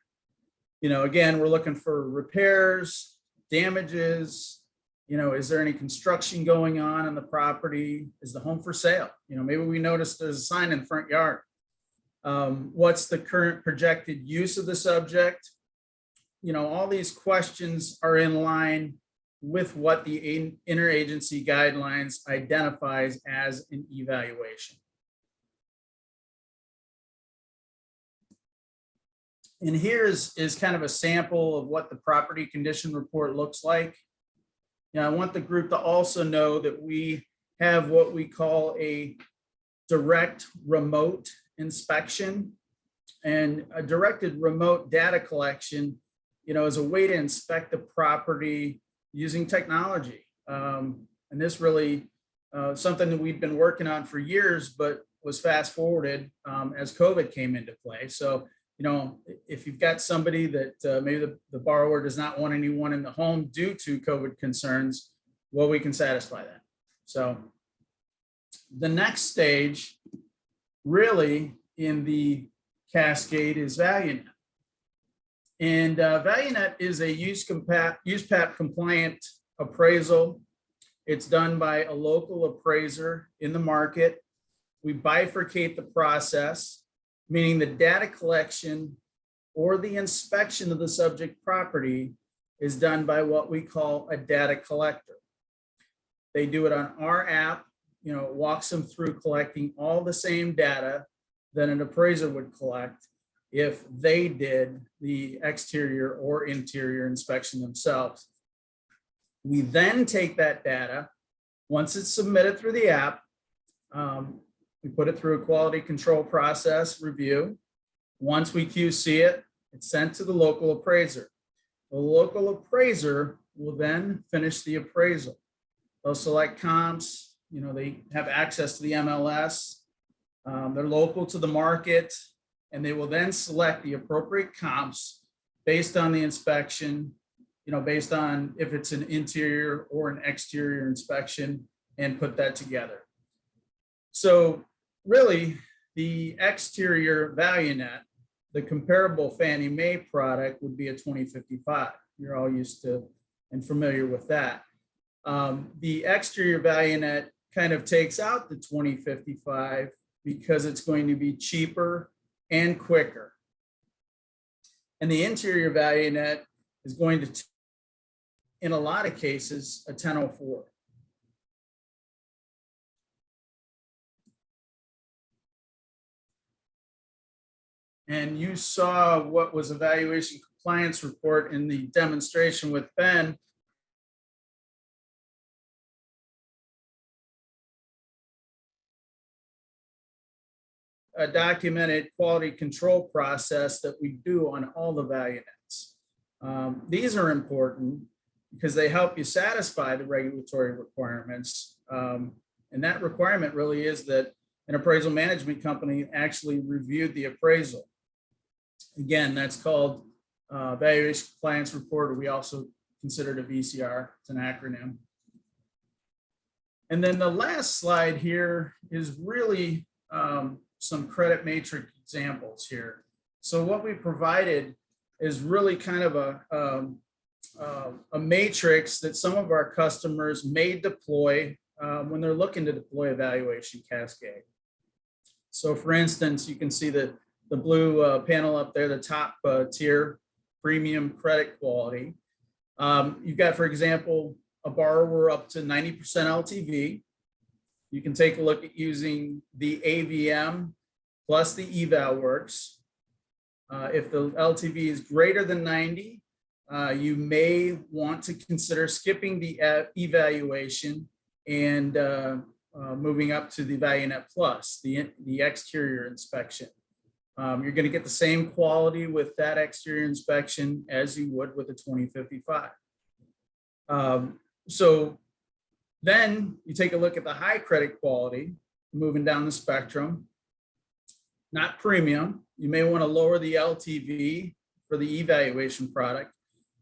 Again, we're looking for repairs, damages, is there any construction going on in the property? Is the home for sale? Maybe we noticed there's a sign in the front yard. What's the current projected use of the subject? All these questions are in line with what the interagency guidelines identifies as an evaluation. And here is kind of a sample of what the property condition report looks like. I want the group to also know that we have what we call a direct remote inspection, and a directed remote data collection, is a way to inspect the property using technology. And this really something that we've been working on for years, but was fast forwarded as COVID came into play. So, if you've got somebody that maybe the borrower does not want anyone in the home due to COVID concerns, well, we can satisfy that. So the next stage really in the cascade is ValueNet. And ValueNet is a USPAP compliant appraisal. It's done by a local appraiser in the market. We bifurcate the process, meaning the data collection or the inspection of the subject property is done by what we call a data collector. They do it on our app, it walks them through collecting all the same data that an appraiser would collect if they did the exterior or interior inspection themselves. We then take that data, once it's submitted through the app, we put it through a quality control process review. Once we QC it, it's sent to the local appraiser. The local appraiser will then finish the appraisal. They'll select comps, they have access to the MLS. They're local to the market, and they will then select the appropriate comps based on the inspection, based on if it's an interior or an exterior inspection, and put that together. So really, the exterior ValueNet, the comparable Fannie Mae product would be a 2055. You're all used to and familiar with that. The exterior ValueNet kind of takes out the 2055 because it's going to be cheaper and quicker. And the interior ValueNet is going to, in a lot of cases, a 1004. And you saw what was a valuation compliance report in the demonstration with Ben. a documented quality control process that we do on all the value nets. These are important because they help you satisfy the regulatory requirements. And that requirement really is that an appraisal management company actually reviewed the appraisal. Again, that's called Valuation Compliance Report, or we also consider it a VCR. It's an acronym. And then the last slide here is really some credit matrix examples here. So what we provided is really kind of a matrix that some of our customers may deploy when they're looking to deploy a valuation cascade. So for instance, you can see the blue panel up there, the top tier, premium credit quality. You've got, for example, a borrower up to 90% LTV. You can take a look at using the AVM plus the eval works. If the LTV is greater than 90, you may want to consider skipping the evaluation and moving up to the ValueNet Plus, the exterior inspection. You're going to get the same quality with that exterior inspection as you would with a 2055. So then you take a look at the high credit quality, moving down the spectrum, not premium. You may want to lower the LTV for the evaluation product,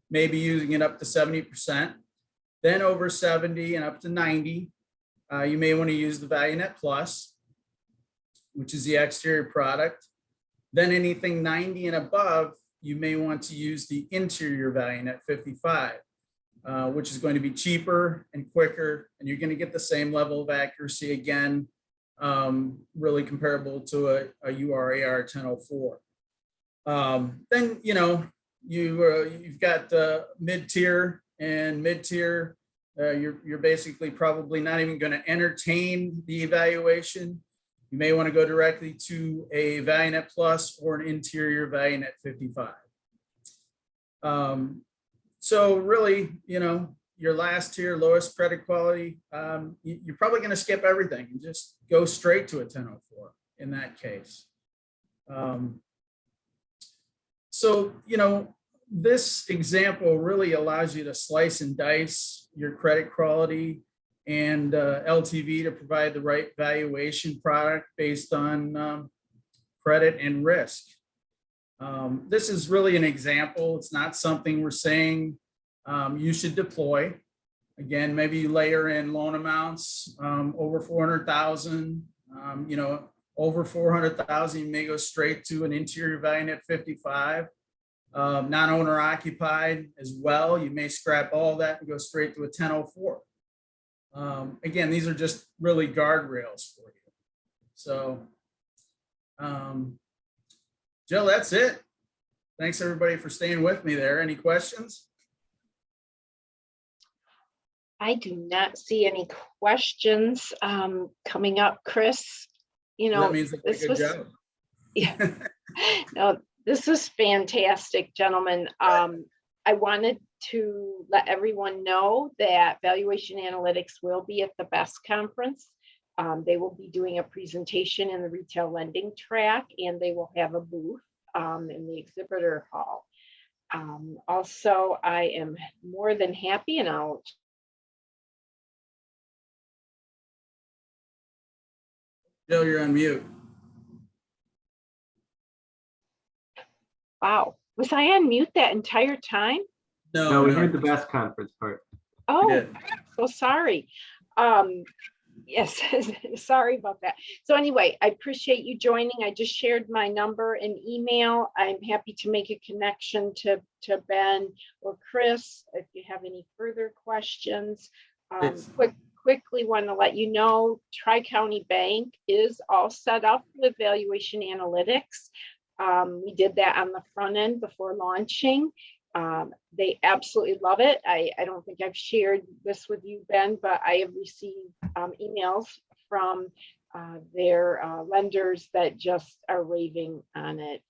maybe using it up to 70%, then over 70 and up to 90. You may want to use the ValueNet Plus, which is the exterior product. Then anything 90 and above, you may want to use the interior ValueNet 55, which is going to be cheaper and quicker, and you're going to get the same level of accuracy again, really comparable to a URAR 1004. Then, you know, you've got mid-tier and mid-tier. You're basically probably not even going to entertain the evaluation. You may want to go directly to a ValueNet Plus or an interior ValueNet 55. So really, you know, your last tier, lowest credit quality, you're probably going to skip everything and just go straight to a 1004 in that case. So, you know, this example really allows you to slice and dice your credit quality and LTV to provide the right valuation product based on credit and risk. This is really an example. It's not something we're saying you should deploy. Again, maybe you layer in loan amounts over 400,000, you know, over 400,000, you may go straight to an interior ValueNet 55. Non-owner occupied as well. You may scrap all that and go straight to a 1004. Again, these are just really guardrails for you. So, Jill, that's it. Thanks everybody for staying with me there. Any questions? I do not see any questions coming up, Chris. You know, that means this a good job. Yeah. No, this is fantastic, gentlemen. I wanted to let everyone know that Valuation Analytics will be at the BASC conference. They will be doing a presentation in the retail lending track, and they will have a booth in the exhibitor hall. Also, I am more than happy, and I'll Jill, you're on mute. Wow, was I on mute that entire time? No, we heard the best conference part. Oh, so sorry. Yes, sorry about that. So anyway, I appreciate you joining. I just shared my number and email. I'm happy to make a connection to Ben or Chris if you have any further questions. Quickly want to let you know, Tri-County Bank is all set up with Valuation Analytics. We did that on the front end before launching. They absolutely love it. I don't think I've shared this with you, Ben, but I have received emails from their lenders that just are raving on it.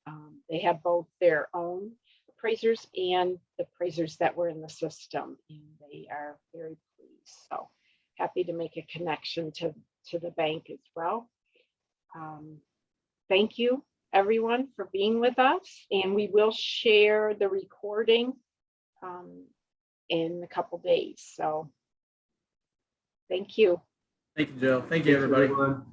They have both their own appraisers and the appraisers that were in the system, and they are very pleased. So happy to make a connection to the bank as well. thank you, everyone, for being with us. And we will share the recording in a couple days. So thank you. Thank you, Jill. Thank you, Thanks, everybody. everyone.